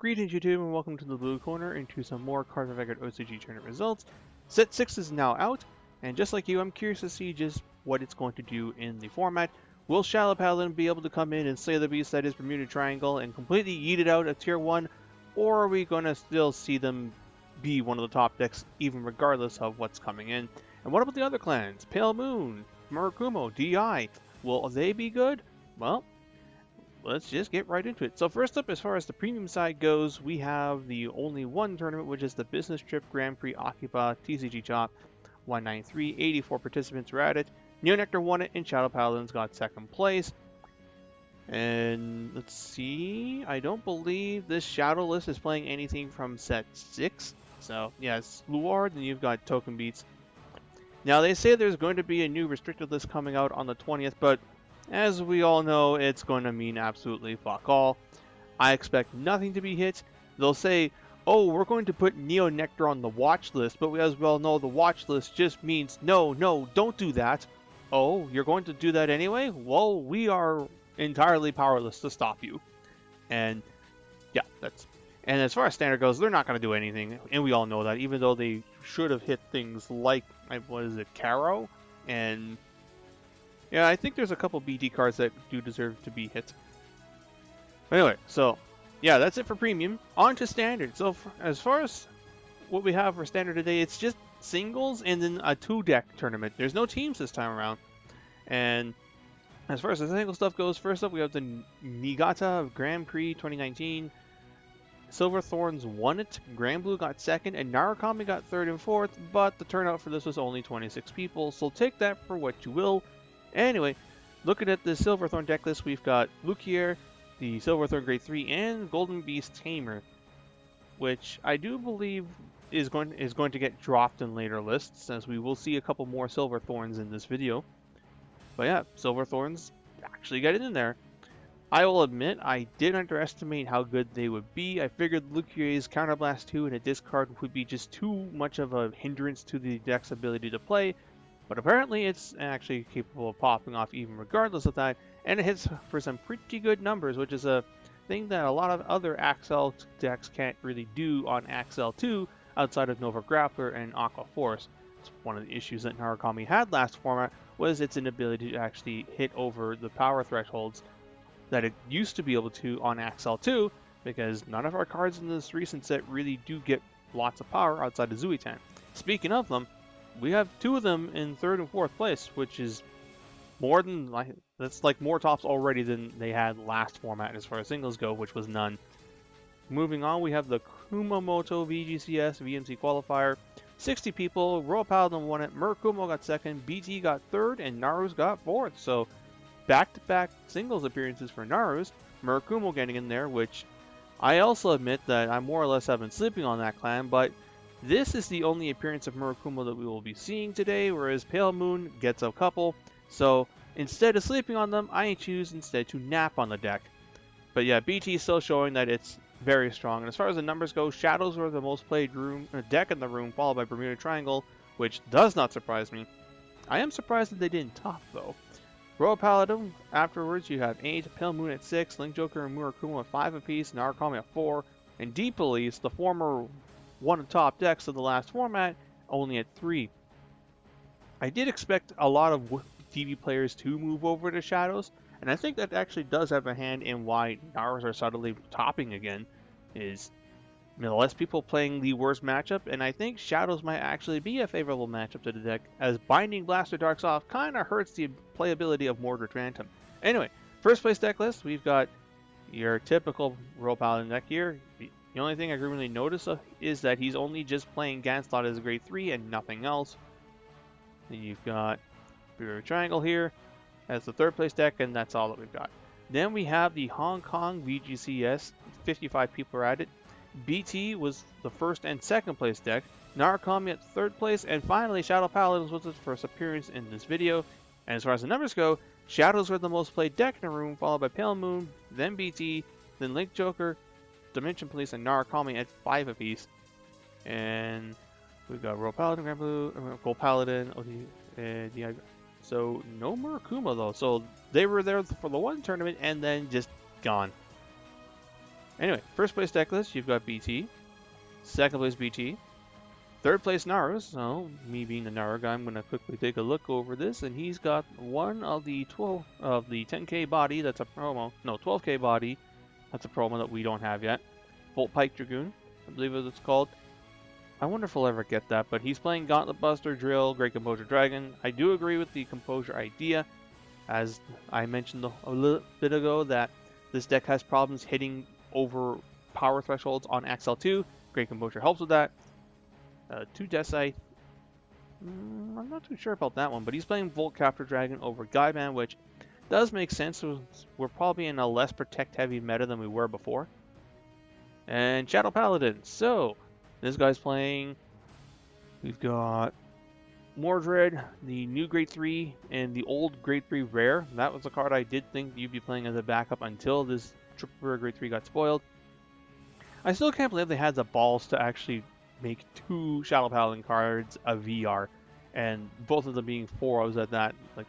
Greetings YouTube and welcome to the Blue Corner into some more Cardfight Vanguard OCG tournament results. Set 6 is now out, and just like you, I'm curious to see just what it's going to do in the format. Will Shallow Paladin be able to come in and slay the beast that is Bermuda Triangle and completely yeet it out at tier 1, or are we going to still see them be one of the top decks even regardless of what's coming in? And what about the other clans? Pale Moon, Murakumo, DI, will they be good? Well, let's just get right into it. So first up, as far as the premium side goes, we have the only one tournament, which is the Business Trip Grand Prix Akiba TCG Chop 193. 84 participants were at it. Neo Nectar won it, and Shadow Paladins got second place. And let's see, I don't believe this Shadow list is playing anything from set 6. So yes, Luard, and you've got Token Beats. Now they say there's going to be a new restricted list coming out on the 20th, but as we all know, it's going to mean absolutely fuck all. I expect nothing to be hit. They'll say, oh, we're going to put Neo Nectar on the watch list, but we as well know the watch list just means no, don't do that. Oh, you're going to do that anyway? Well, we are entirely powerless to stop you. And yeah, that's... And as far as standard goes, they're not going to do anything, and we all know that, even though they should have hit things like, what is it, Caro? And yeah, I think there's a couple BT cards that do deserve to be hit. Anyway, so yeah, that's it for premium. On to standard. So as far as what we have for standard today, it's just singles and then a 2-deck tournament. There's no teams this time around. And as far as the single stuff goes, first up we have the Niigata Grand Prix 2019. Silverthorns won it, Grand Blue got second, and Narukami got third and fourth, but the turnout for this was only 26 people, so take that for what you will. Anyway, looking at the Silverthorn deck list, we've got Lukier, the Silverthorn Grade 3, and Golden Beast Tamer, which I do believe is going to get dropped in later lists, as we will see a couple more Silverthorns in this video. But yeah, Silverthorns actually got it in there. I will admit, I did underestimate how good they would be. I figured Lukier's Counterblast 2 and a discard would be just too much of a hindrance to the deck's ability to play, but apparently it's actually capable of popping off even regardless of that, and it hits for some pretty good numbers, which is a thing that a lot of other Axel decks can't really do on Axel 2 outside of Nova Grappler and Aqua Force. It's one of the issues that Narukami had last format, was its inability to actually hit over the power thresholds that it used to be able to on Axel 2, because none of our cards in this recent set really do get lots of power outside of Zuitan. Speaking of them, we have 2 of them in 3rd and 4th place, which is more than, that's like more tops already than they had last format as far as singles go, which was none. Moving on, we have the Kumamoto VGCS VMC qualifier. 60 people, Royal Paladin won it, Murakumo got second, BT got third, and Naru's got fourth. So back-to-back singles appearances for Naru's, Murakumo getting in there, which I also admit that I more or less have been sleeping on that clan, but this is the only appearance of Murakumo that we will be seeing today, whereas Pale Moon gets a couple. So instead of sleeping on them, I choose instead to nap on the deck. But yeah, BT is still showing that it's very strong. And as far as the numbers go, Shadows were the most played deck in the room, followed by Bermuda Triangle, which does not surprise me. I am surprised that they didn't top, though. Royal Paladin, afterwards you have 8, Pale Moon at 6, Link Joker and Murakumo at 5 apiece, Narukami at 4, and Deep Police, the former one of the top decks of the last format, only at 3. I did expect a lot of DB players to move over to Shadows, and I think that actually does have a hand in why Naru's are suddenly topping again, is less people playing the worst matchup, and I think Shadows might actually be a favorable matchup to the deck, as Binding Blaster Darks Off kind of hurts the playability of Mordred Phantom. Anyway, first place deck list, we've got your typical Royal Paladin deck here. The only thing I really notice is that he's only just playing Ganslot as a grade 3 and nothing else. Then you've got Bermuda Triangle here as the third place deck, and that's all that we've got. Then we have the Hong Kong VGCS, 55 people are at it. BT was the first and second place deck, Narukami at third place, and finally Shadow Paladins was its first appearance in this video. And as far as the numbers go, Shadows were the most played deck in the room, followed by Pale Moon, then BT, then Link Joker, Dimension Police, and Narukami at 5 apiece. And we've got Royal Paladin, Grand Blue, Gold Paladin, and yeah, so no Murakumo though. So they were there for the one tournament and then just gone. Anyway, first place deck list, you've got BT. Second place BT. Third place Naru. So, me being the Naru guy, I'm going to quickly take a look over this. And he's got one of the 10k body. That's a promo. No, 12k body. That's a promo that we don't have yet. Volt Pike Dragoon, I believe is what it's called. I wonder if we'll ever get that, but he's playing Gauntlet Buster, Drill, Great Composure Dragon. I do agree with the Composure idea, as I mentioned a little bit ago, that this deck has problems hitting over power thresholds on XL2. Great Composure helps with that. 2 Decite. I'm not too sure about that one, but he's playing Volt Capture Dragon over Gaiban, which does make sense. We're probably in a less protect-heavy meta than we were before. And Shadow Paladin. So, this guy's playing. We've got Mordred, the new Grade 3, and the old Grade 3 Rare. That was a card I did think you'd be playing as a backup until this Triple Rare Grade 3 got spoiled. I still can't believe they had the balls to actually make 2 Shadow Paladin cards a VR, and both of them being 4-0s at that. Like,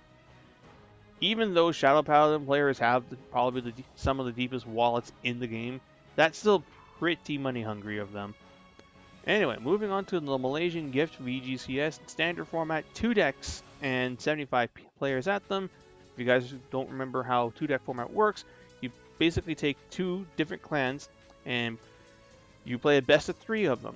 even though Shadow Paladin players have probably some of the deepest wallets in the game, that's still pretty money hungry of them. Anyway, moving on to the Malaysian Gift VGCS standard format, 2 decks and 75 players at them. If you guys don't remember how 2-deck format works, you basically take 2 different clans and you play a best of 3 of them.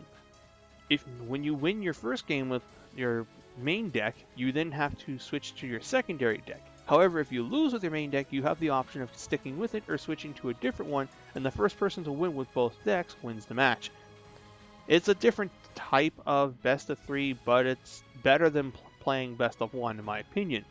When you win your first game with your main deck, you then have to switch to your secondary deck. However, if you lose with your main deck, you have the option of sticking with it or switching to a different one, and the first person to win with both decks wins the match. It's a different type of best of 3, but it's better than playing best of 1 in my opinion.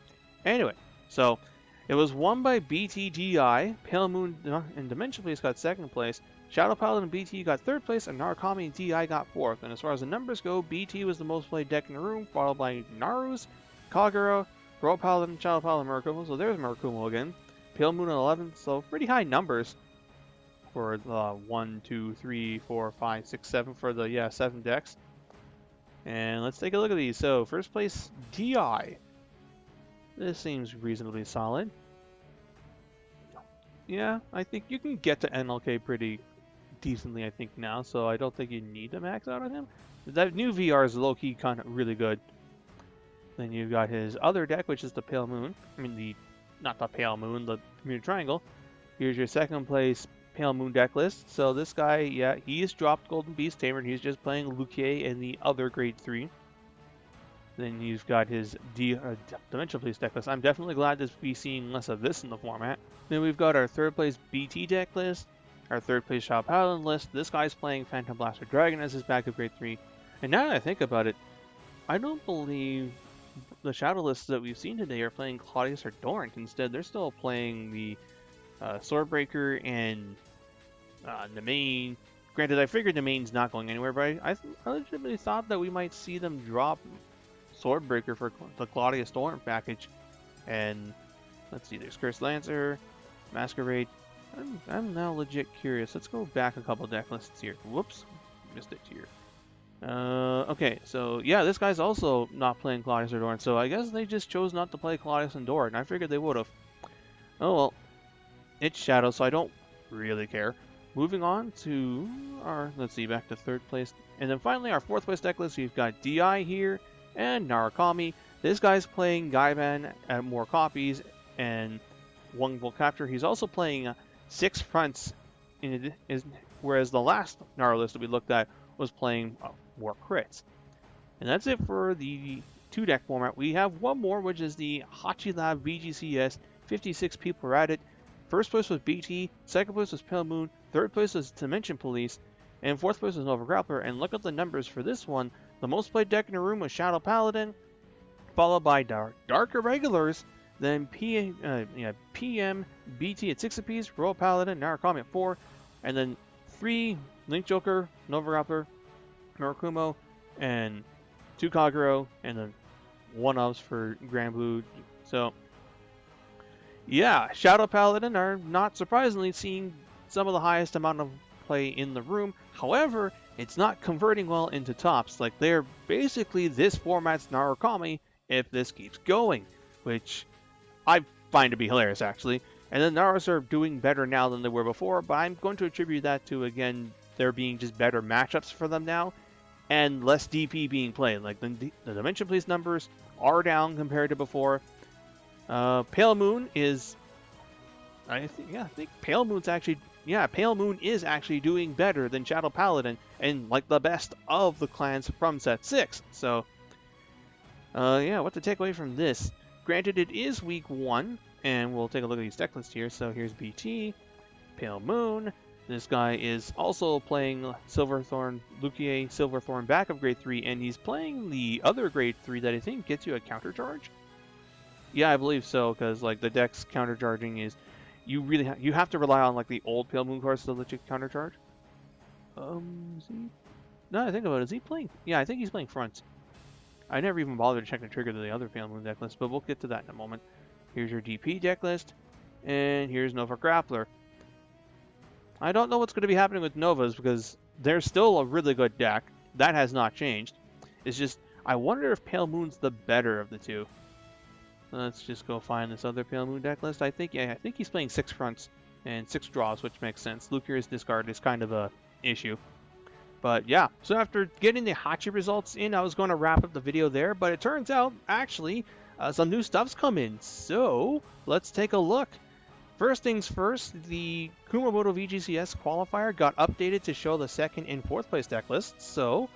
Anyway, so it was won by BTDI, Pale Moon and Dimension Police got 2nd place, Shadow Paladin and BT got 3rd place, and Narukami and DI got 4th. And as far as the numbers go, BT was the most played deck in the room, followed by Naru's, Kagura, Royal Paladin, Shadow Paladin, Murakumo. So there's Murakumo again. Pale Moon at 11th, so pretty high numbers for the 1, 2, 3, 4, 5, 6, 7 for the 7 decks. And let's take a look at these. So first place DI. This seems reasonably solid. Yeah, I think you can get to NLK pretty decently, I think, now, so I don't think you need to max out on him. That new VR is low-key kind of really good. Then you've got his other deck, which is the Pale Moon. I mean, not the Pale Moon, the Community Triangle. Here's your 2nd place Pale Moon deck list. So this guy, yeah, he's dropped Golden Beast Tamer, and he's just playing Luquier and the other Grade 3. Then you've got his Dimensional Police deck list. I'm definitely glad to be seeing less of this in the format. Then we've got our 3rd place BT deck list, our 3rd place Shadow Paladin list. This guy's playing Phantom Blaster Dragon as his backup Grade 3. And now that I think about it, I don't believe the Shadow lists that we've seen today are playing Claudius or Dorant. Instead, they're still playing the Swordbreaker and the main. Granted, I figured the main's not going anywhere, but I legitimately thought that we might see them drop Swordbreaker for the Claudius Dorant package. And let's see, there's Cursed Lancer, Masquerade. I'm now legit curious. Let's go back a couple deck lists here. Whoops, missed it here. Okay, so yeah, this guy's also not playing Claudius or Dorant, so I guess they just chose not to play Claudius and Dorant. I figured they would have. Oh well, it's Shadow, so I don't really care. Moving on to our, let's see, back to 3rd place. And then finally, our 4th place deck list, we've got DI here and Narukami. This guy's playing Gaiban at more copies and 1 Volt Capture. He's also playing 6 fronts, whereas the last Naru list that we looked at was playing more crits. And that's it for the 2-deck format. We have one more, which is the Hachi Lab VGCS. 56 people are at it. 1st place was BT, 2nd place was Pale Moon, 3rd place was Dimension Police, and 4th place was Nova Grappler. And look at the numbers for this one. The most played deck in the room was Shadow Paladin, followed by Dark Irregulars, then PM, BT at 6 apiece, Royal Paladin, Narukami at 4, and then 3 Link Joker, Nova Grappler, Murakumo, and 2 Kaguro, and then 1-ups for Grand Blue. So, yeah, Shadow Paladin are not surprisingly seeing some of the highest amount of play in the room. However, it's not converting well into tops. Like, they're basically this format's Narukami if this keeps going, which I find to be hilarious, actually. And the Naras are doing better now than they were before, but I'm going to attribute that to, again, there being just better matchups for them now, and less DP being played. Like, the Dimension Police numbers are down compared to before. Pale Moon is... I think Pale Moon's actually... Yeah, Pale Moon is actually doing better than Shadow Paladin, and, like, the best of the clans from Set 6. So, yeah, what to take away from this? Granted, it is Week 1, and we'll take a look at these deck lists here. So here's BT, Pale Moon. This guy is also playing Silverthorn, Lukier Silverthorn back of Grade 3, and he's playing the other Grade 3 that I think gets you a counter charge. Yeah, I believe so, because like the deck's counter charging is, you really you have to rely on like the old Pale Moon cards to let you counter charge. Is he? No, I think about it. Is he playing? Yeah, I think he's playing fronts. I never even bothered to check the trigger to the other Pale Moon deck list, but we'll get to that in a moment. Here's your DP deck list, and here's Nova Grappler. I don't know what's going to be happening with Novas because they're still a really good deck. That has not changed. It's just, I wonder if Pale Moon's the better of the two. Let's just go find this other Pale Moon deck list. I think he's playing 6 fronts and 6 draws, which makes sense. Lucier's discard is kind of a issue. But yeah, so after getting the Hachi results in, I was going to wrap up the video there, but it turns out, actually, some new stuff's come in. So, let's take a look. First things first, the Kumamoto VGCS qualifier got updated to show the 2nd and 4th place deck lists. So,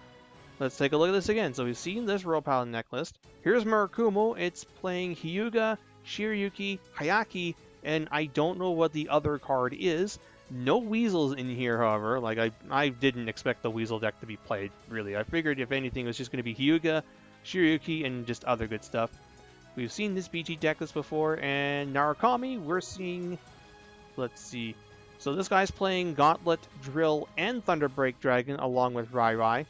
let's take a look at this again. So we've seen this Royal Paladin deck list. Here's Murakumo. It's playing Hyuga, Shiryuki, Hayaki, and I don't know what the other card is. No Weasels in here, however. Like, I didn't expect the Weasel deck to be played, really. I figured, if anything, it was just going to be Hyuga, Shiryuki, and just other good stuff. We've seen this BG deck list before, and Narukami, we're seeing... Let's see. So this guy's playing Gauntlet, Drill, and Thunderbreak Dragon, along with Rai Rai.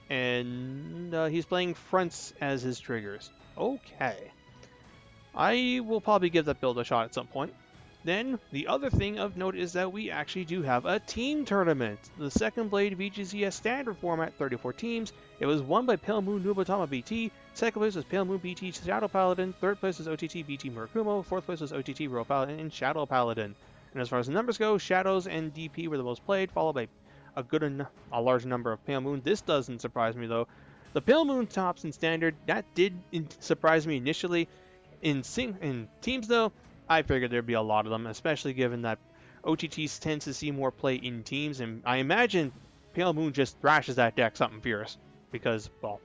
And he's playing fronts as his triggers. Okay. I will probably give that build a shot at some point. Then, the other thing of note is that we actually do have a team tournament. The Second Blade VGCS standard format, 34 teams. It was won by Pale Moon Nubatama BT. Second place was Pale Moon BT Shadow Paladin. Third place was OTT BT Murakumo. Fourth place was OTT Royal Paladin and Shadow Paladin. And as far as the numbers go, Shadows and DP were the most played, followed by a large number of Pale Moon. This doesn't surprise me though. The Pale Moon tops in standard, that did surprise me initially. In teams though, I figured there'd be a lot of them, especially given that OTTs tends to see more play in teams, and I imagine Pale Moon just thrashes that deck something fierce. Because, well,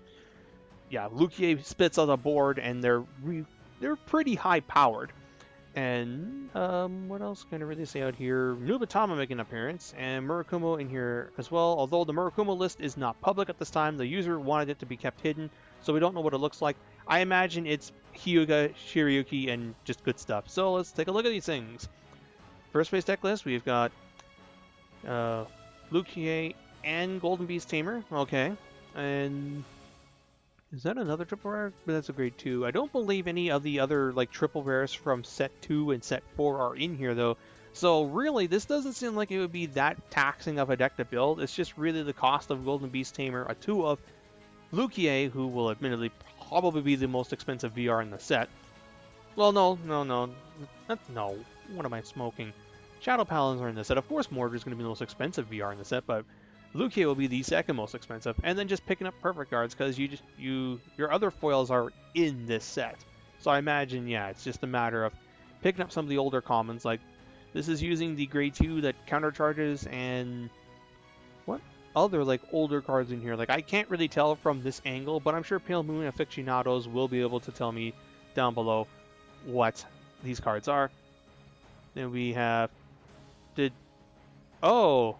yeah, Lukier spits on the board, and they're pretty high powered. And what else can I really say out here? Nubatama making an appearance, and Murakumo in here as well. Although the Murakumo list is not public at this time, the user wanted it to be kept hidden, so we don't know what it looks like. I imagine it's Hyuga, Shiryuki, and just good stuff. So let's take a look at these things. First place deck list, we've got Lukier and Golden Beast Tamer. Okay. And is that another triple rare? But that's a grade 2. I don't believe any of the other like triple rares from set 2 and set 4 are in here though. So really, this doesn't seem like it would be that taxing of a deck to build. It's just really the cost of Golden Beast Tamer, a 2 of Lukier, who will admittedly probably be the most expensive VR in the set. Well, no. What am I smoking? Shadow Paladins are in the set. Of course, Mordor is going to be the most expensive VR in the set, but Lukier will be the second most expensive. And then just picking up perfect guards because your other foils are in this set. So I imagine, yeah, it's just a matter of picking up some of the older commons. Like this is using the grade 2 that counter charges, and what other like older cards in here? Like I can't really tell from this angle, but I'm sure Pale Moon aficionados will be able to tell me down below what these cards are. Then we have oh,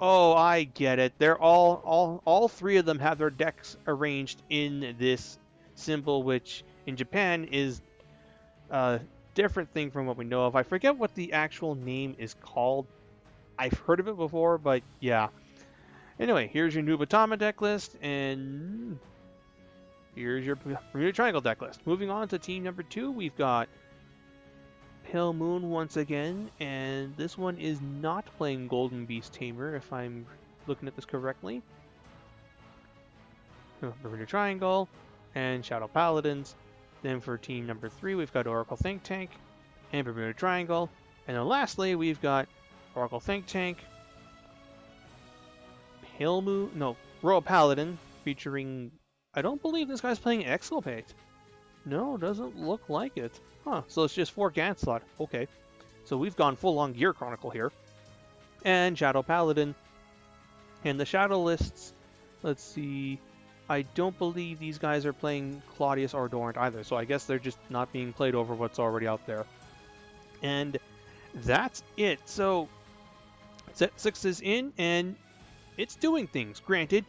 I get it. They're all 3 of them have their decks arranged in this symbol, which in Japan is a different thing from what we know of. I forget what the actual name is called. I've heard of it before, but yeah. Anyway, here's your Nubatama deck list, and here's your Bermuda Triangle deck list. Moving on to team number 2, we've got Pale Moon once again, and this one is not playing Golden Beast Tamer, if I'm looking at this correctly. Bermuda Triangle and Shadow Paladins. Then for team number 3, we've got Oracle Think Tank and Bermuda Triangle. And then lastly, we've got Oracle Think Tank, Royal Paladin, featuring, I don't believe this guy's playing Exculpate. No, doesn't look like it. Huh, so it's just 4 Gant slot. Okay. So we've gone full on Gear Chronicle here. And Shadow Paladin. And the Shadow lists, let's see, I don't believe these guys are playing Claudius or Dorant either, so I guess they're just not being played over what's already out there. And that's it. So set 6 is in, and it's doing things. Granted,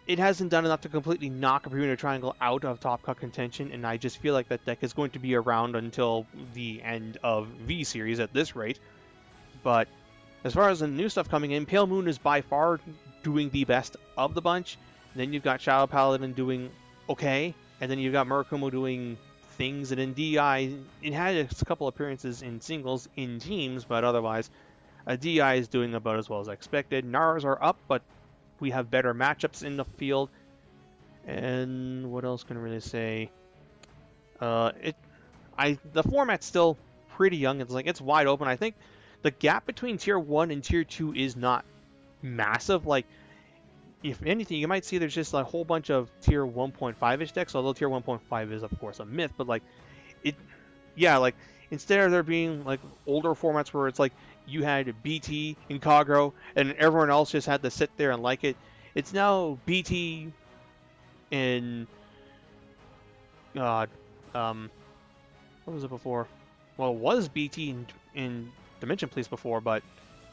it hasn't done enough to completely knock a Bermuda Triangle out of top cut contention, and I just feel like that deck is going to be around until the end of V-Series at this rate. But as far as the new stuff coming in, Pale Moon is by far doing the best of the bunch. And then you've got Shadow Paladin doing okay, and then you've got Murakumo doing things, and then DI, it had a couple appearances in singles in teams, but otherwise, DI is doing about as well as expected. Nars are up, but we have better matchups in the field. And what else can I really say? The format's still pretty young. It's wide open. I think the gap between tier 1 and tier 2 is not massive. Like, if anything, you might see there's just a whole bunch of tier 1.5-ish decks, although tier 1.5 is of course a myth, but like instead of there being like older formats where it's like you had BT and Kagro and everyone else just had to sit there and like it, it's now BT and what was it before? Well, it was BT in Dimension Police before, but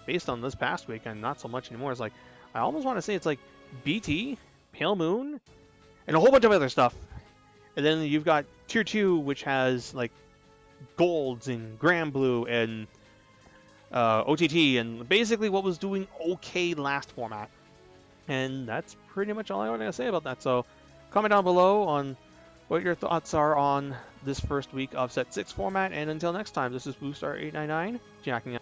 based on this past weekend, not so much anymore. It's like, I almost want to say it's like BT, Pale Moon, and a whole bunch of other stuff. And then you've got Tier 2, which has like Golds and Grand Blue and OTT, and basically what was doing okay last format. And that's pretty much all I want to say about that. So comment down below on what your thoughts are on this first week of Set 6 format. And until next time, this is Boostar899, jacking out.